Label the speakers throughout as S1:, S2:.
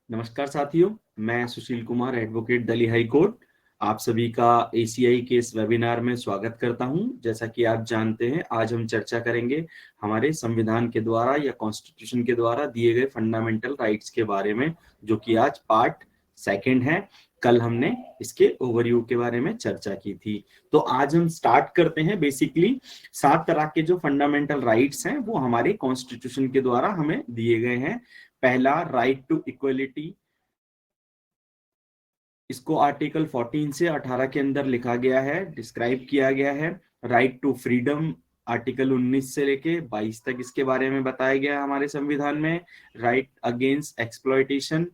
S1: नमस्कार साथियों, मैं Sushil Kumar, advocate Delhi high court, आप सभी का एसीआई के इस वेबिनार में स्वागत करता हूं। जैसा कि आप जानते हैं, आज हम चर्चा करेंगे हमारे संविधान के द्वारा या कॉन्स्टिट्यूशन के द्वारा दिए गए फंडामेंटल राइट्स के बारे में, जो कि आज पार्ट सेकंड है। कल हमने इसके ओवरव्यू के बारे में चर्चा की थी। तो आज हम स्टार्ट करते हैं। बेसिकली 7 तरह के जो फंडामेंटल राइट्स हैं वो हमारे कॉन्स्टिट्यूशन के द्वारा हमें दिए गए हैं। पहला, राइट टू इक्वलिटी, इसको आर्टिकल 14 से 18 के अंदर लिखा गया है, डिस्क्राइब किया गया है। राइट टू फ्रीडम, आर्टिकल 19 से लेके 22 तक इसके बारे में बताया गया है हमारे संविधान में। राइट अगेंस्ट एक्सप्लॉयटेशन,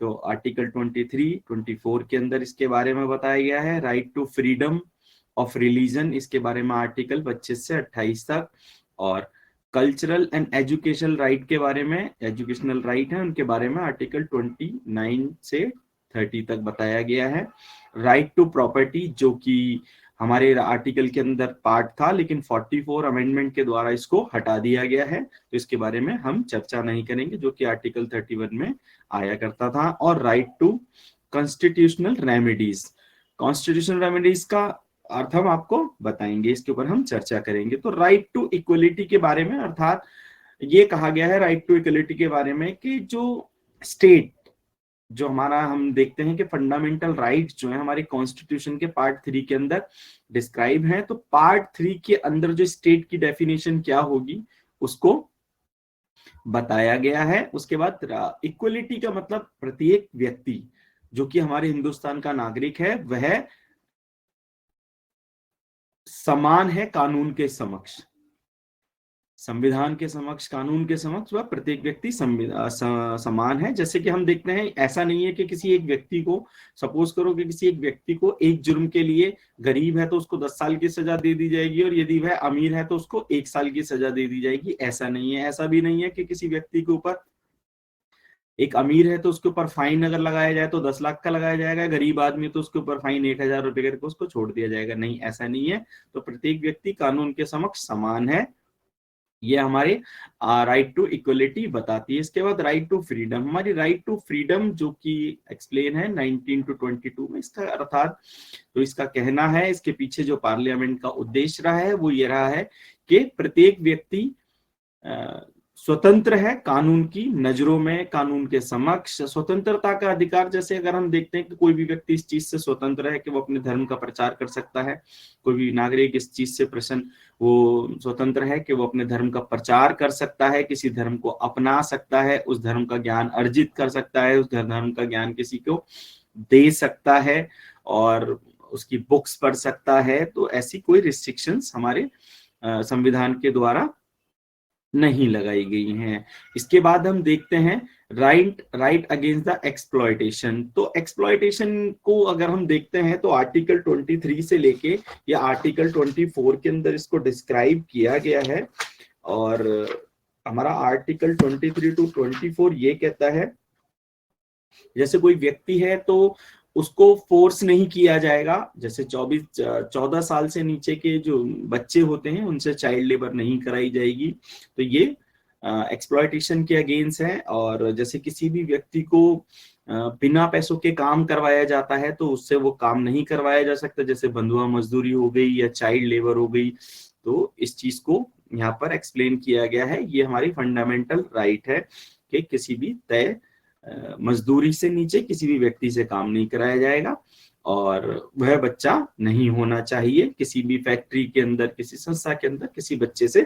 S1: तो आर्टिकल 23, 24 के अंदर इसके बारे में बताया गया है। Right to freedom of religion, इसके बारे में आर्टिकल 25 से 28 तक। और कल्चरल एंड एजुकेशनल राइट के बारे में, एजुकेशनल राइट है उनके बारे में आर्टिकल 29 से 30 तक बताया गया है। राइट टू प्रॉपर्टी, जो कि हमारे आर्टिकल के अंदर पार्ट था, लेकिन 44 अमेंडमेंट के द्वारा इसको हटा दिया गया है, तो इसके बारे में हम चर्चा नहीं करेंगे, जो कि आर्टिकल 31 में आया करता था। और right to constitutional remedies, constitutional remedies का अर्थ हम आपको बताएंगे, इसके ऊपर हम चर्चा करेंगे। तो राइट टू इक्वलिटी के बारे में, अर्थात ये कहा गया है राइट टू इक्वलिटी के बारे में कि जो स्टेट, जो हमारा हम देखते हैं कि फंडामेंटल राइट्स जो है हमारे कॉन्स्टिट्यूशन के पार्ट 3 के अंदर डिस्क्राइब है, तो पार्ट 3 के अंदर जो स्टेट की डेफिनेशन क्या होगी उसको बताया गया है। उसके बाद इक्वलिटी का मतलब प्रत्येक व्यक्ति जो कि हमारे हिंदुस्तान का नागरिक है वह समान है कानून के समक्ष, संविधान के समक्ष, कानून के समक्ष वह प्रत्येक व्यक्ति समान है। जैसे कि हम देखते हैं, ऐसा नहीं है कि किसी एक व्यक्ति को, सपोज करो कि किसी एक व्यक्ति को एक जुर्म के लिए, गरीब है तो उसको 10 साल की सजा दे दी जाएगी, और यदि वह अमीर है तो उसको 1 साल की सजा दे दी जाएगी। ऐसा नहीं है। ऐसा भी नहीं है कि किसी व्यक्ति के ऊपर, एक अमीर है तो उसके ऊपर फाइन अगर लगाया जाए तो 10 लाख का लगाया जाएगा, गरीब आदमी तो उसके ऊपर फाइन 1,000 रुपए करके उसको छोड़ दिया जाएगा। नहीं, ऐसा नहीं है। तो प्रत्येक व्यक्ति कानून के समक्ष समान है, ये हमारे राइट टू इक्वलिटी बताती है। इसके बाद राइट टू फ्रीडम, हमारी राइट टू फ्रीडम जो कि एक्सप्लेन है 19 to 22 में, इसका अर्थात, तो इसका कहना है, इसके पीछे जो पार्लियामेंट का उद्देश्य रहा है वो ये रहा है कि प्रत्येक व्यक्ति स्वतंत्र है कानून की नजरों में, कानून के समक्ष। स्वतंत्रता का अधिकार, जैसे अगर हम देखते हैं कि कोई भी व्यक्ति इस चीज से स्वतंत्र है कि वो अपने धर्म का प्रचार कर सकता है, कोई भी नागरिक इस चीज से प्रसन्न, वो स्वतंत्र है कि वो अपने धर्म का प्रचार कर सकता है, किसी धर्म को अपना सकता है, उस धर्म का ज्ञान अर्जित कर सकता है, उस धर्म का ज्ञान किसी को दे सकता है, और उसकी बुक्स पढ़ सकता है। तो ऐसी कोई रिस्ट्रिक्शंस हमारे संविधान के द्वारा नहीं लगाई गई हैं। इसके बाद हम देखते हैं राइट अगेंस्ट द एक्सप्लॉयटेशन। तो एक्सप्लॉयटेशन को अगर हम देखते हैं तो आर्टिकल 23 से लेके या आर्टिकल 24 के अंदर इसको डिस्क्राइब किया गया है। और हमारा आर्टिकल 23 to 24 ये कहता है, जैसे कोई व्यक्ति है तो उसको फोर्स नहीं किया जाएगा। जैसे 14 साल से नीचे के जो बच्चे होते हैं उनसे चाइल्ड लेबर नहीं कराई जाएगी, तो ये एक्सप्लॉयटेशन के अगेंस्ट है। और जैसे किसी भी व्यक्ति को बिना पैसों के काम करवाया जाता है तो उससे वो काम नहीं करवाया जा सकता, जैसे बंधुआ मजदूरी हो गई या चाइल्ड लेबर हो गई। तो इस चीज को यहाँ पर एक्सप्लेन किया गया है। ये हमारी फंडामेंटल राइट है कि किसी भी तय मजदूरी से नीचे किसी भी व्यक्ति से काम नहीं कराया जाएगा, और वह बच्चा नहीं होना चाहिए। किसी भी फैक्ट्री के अंदर, किसी संस्था के अंदर किसी बच्चे से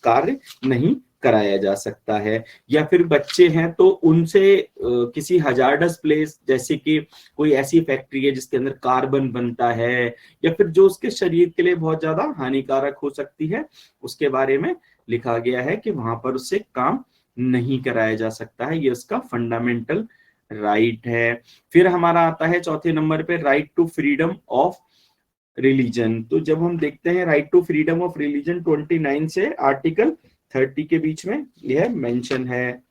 S1: कार्य नहीं कराया जा सकता है। या फिर बच्चे हैं तो उनसे किसी हजार्डस प्लेस, जैसे कि कोई ऐसी फैक्ट्री है जिसके अंदर कार्बन बनता है, या फिर जो उसके शरीर के लिए बहुत ज्यादा हानिकारक हो सकती है, उसके बारे में लिखा गया है कि वहां पर उससे काम नहीं कराया जा सकता है। ये उसका फंडामेंटल राइट है। फिर हमारा आता है चौथे नंबर पे right to freedom of religion. तो जब हम देखते हैं right to freedom of religion 29 से आर्टिकल 30 के बीच में यह मेंशन है।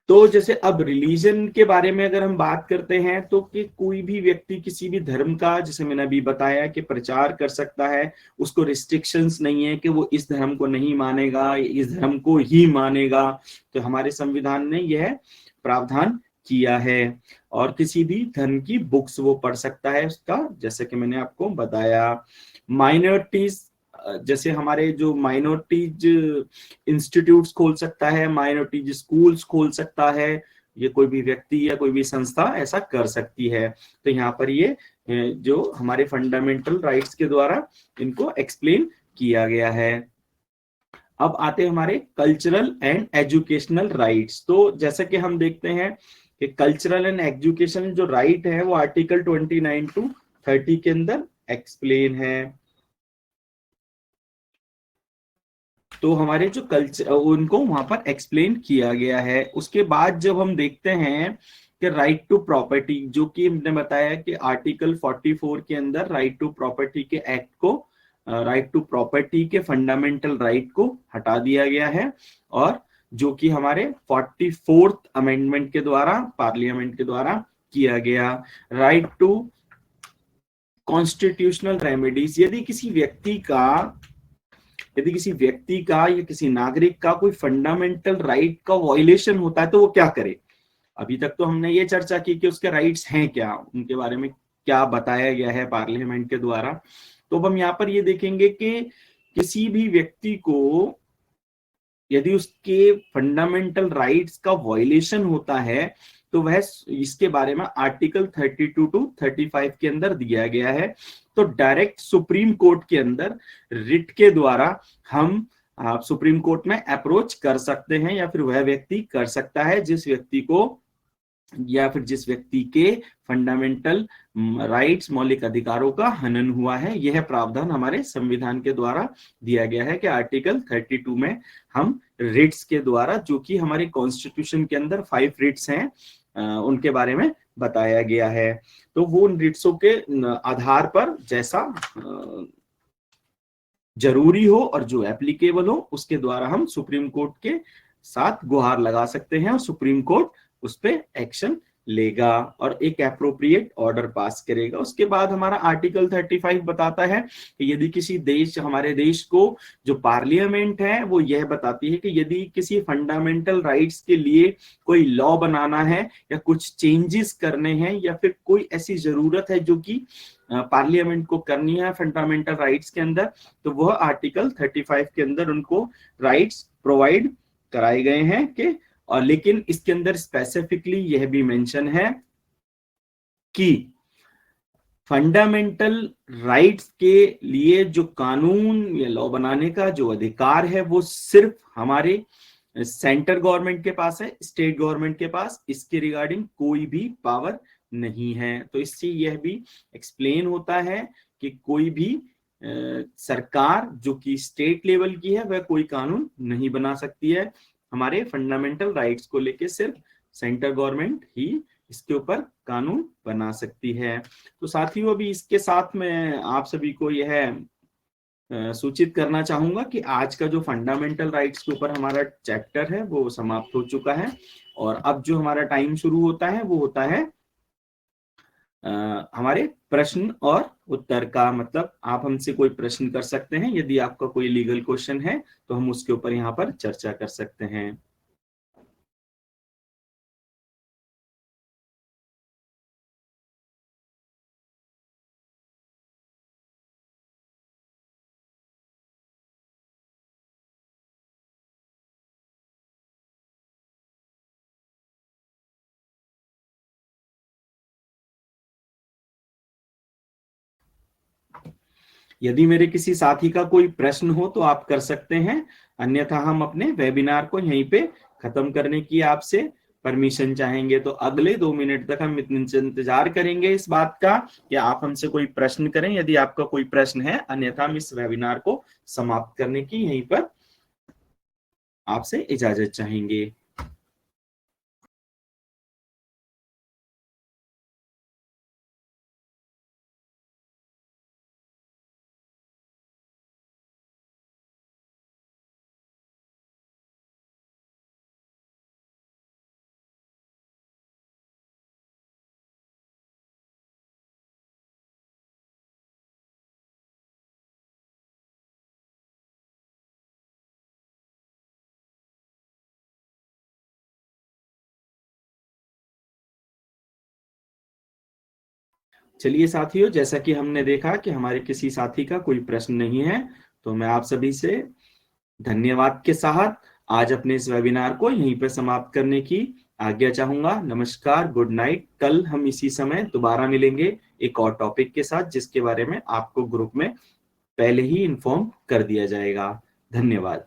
S1: तो जैसे अब रिलीजन के बारे में अगर हम बात करते हैं तो कि कोई भी व्यक्ति किसी भी धर्म का, जैसे मैंने अभी बताया, कि प्रचार कर सकता है। उसको रिस्ट्रिक्शंस नहीं है कि वो इस धर्म को नहीं मानेगा, इस धर्म को ही मानेगा। तो हमारे संविधान ने यह प्रावधान किया है। और किसी भी धर्म की बुक्स वो पढ़ सकता है उसका, जैसे कि मैंने आपको बताया। माइनॉरिटीज, जैसे हमारे जो माइनॉरिटीज इंस्टीट्यूट्स खोल सकता है, माइनॉरिटी स्कूल्स खोल सकता है। ये कोई भी व्यक्ति या कोई भी संस्था ऐसा कर सकती है। तो यहाँ पर ये जो हमारे फंडामेंटल राइट्स के द्वारा इनको एक्सप्लेन किया गया है। अब आते हैं हमारे कल्चरल एंड एजुकेशनल राइट्स। तो जैसा कि हम देखते हैं कि कल्चरल एंड एजुकेशन जो राइट है वो आर्टिकल 29 to 30 के अंदर एक्सप्लेन है। तो हमारे जो कल्चर, उनको वहां पर एक्सप्लेन किया गया है। उसके बाद जब हम देखते हैं कि राइट टू प्रॉपर्टी, जो कि हमने बताया कि आर्टिकल 44 के अंदर राइट टू प्रॉपर्टी के एक्ट को, राइट टू प्रॉपर्टी के फंडामेंटल राइट को हटा दिया गया है। और जो कि हमारे 44th अमेंडमेंट के द्वारा, पार्लियामेंट के द्वारा किया गया। राइट टू कॉन्स्टिट्यूशनल रेमेडीज, यदि किसी व्यक्ति का या किसी नागरिक का कोई फंडामेंटल राइट का वॉयलेशन होता है तो वो क्या करे। अभी तक तो हमने ये चर्चा की कि उसके राइट्स हैं क्या, उनके बारे में क्या बताया गया है पार्लियामेंट के द्वारा। तो अब हम यहाँ पर ये देखेंगे कि किसी भी व्यक्ति को यदि उसके फंडामेंटल राइट्स का वॉयलेशन होता है तो वह, इसके बारे में आर्टिकल 32 to 35 के अंदर दिया गया है। तो डायरेक्ट सुप्रीम कोर्ट के अंदर रिट के द्वारा हम सुप्रीम कोर्ट में अप्रोच कर सकते हैं, या फिर वह व्यक्ति कर सकता है जिस व्यक्ति के फंडामेंटल राइट्स, मौलिक अधिकारों का हनन हुआ है। यह प्रावधान हमारे संविधान के द्वारा दिया गया है कि आर्टिकल 32 में हम रिट्स के द्वारा, जो कि हमारे कॉन्स्टिट्यूशन के अंदर 5 रिट्स हैं, उनके बारे में बताया गया है। तो वो उन रिट्सों के आधार पर जैसा जरूरी हो और जो एप्लीकेबल हो, उसके द्वारा हम सुप्रीम कोर्ट के साथ गुहार लगा सकते हैं और सुप्रीम कोर्ट उस पर एक्शन लेगा और एक एप्रोप्रिएट ऑर्डर पास करेगा। उसके बाद हमारा आर्टिकल 35 बताता है कि यदि किसी देश, हमारे देश को जो पार्लियामेंट है वो यह बताती है कि यदि किसी फंडामेंटल राइट्स के लिए कोई लॉ बनाना है या कुछ चेंजेस करने हैं या फिर कोई ऐसी जरूरत है जो कि पार्लियामेंट को करनी है फंडामेंटल राइट्स के अंदर, तो वह आर्टिकल 35 के अंदर उनको राइट्स प्रोवाइड कराए गए हैं कि, और लेकिन इसके अंदर स्पेसिफिकली यह भी मेंशन है कि फंडामेंटल राइट्स के लिए जो कानून या लॉ बनाने का जो अधिकार है वो सिर्फ हमारे सेंटर गवर्नमेंट के पास है, स्टेट गवर्नमेंट के पास इसके रिगार्डिंग कोई भी पावर नहीं है। तो इससे यह भी एक्सप्लेन होता है कि कोई भी सरकार जो कि स्टेट लेवल की है वह कोई कानून नहीं बना सकती है। हमारे फंडामेंटल राइट्स को लेके सिर्फ सेंटर गवर्नमेंट ही इसके ऊपर कानून बना सकती है। तो साथियों, अभी इसके साथ में आप सभी को यह सूचित करना चाहूंगा कि आज का जो फंडामेंटल राइट्स के ऊपर हमारा चैप्टर है वो समाप्त हो चुका है। और अब जो हमारा टाइम शुरू होता है वो होता है हमारे प्रश्न और उत्तर का। मतलब आप हमसे कोई प्रश्न कर सकते हैं, यदि आपका कोई लीगल क्वेश्चन है तो हम उसके ऊपर यहाँ पर चर्चा कर सकते हैं। यदि मेरे किसी साथी का कोई प्रश्न हो तो आप कर सकते हैं, अन्यथा हम अपने वेबिनार को यहीं पे खत्म करने की आपसे परमिशन चाहेंगे। तो अगले 2 मिनट तक हम इंतजार करेंगे इस बात का कि आप हमसे कोई प्रश्न करें, यदि आपका कोई प्रश्न है, अन्यथा हम इस वेबिनार को समाप्त करने की यहीं पर आपसे इजाजत चाहेंगे। चलिए साथियों, जैसा कि हमने देखा कि हमारे किसी साथी का कोई प्रश्न नहीं है, तो मैं आप सभी से धन्यवाद के साथ आज अपने इस वेबिनार को यहीं पर समाप्त करने की आज्ञा चाहूंगा। नमस्कार, गुड नाइट। कल हम इसी समय दोबारा मिलेंगे एक और टॉपिक के साथ, जिसके बारे में आपको ग्रुप में पहले ही इन्फॉर्म कर दिया जाएगा। धन्यवाद।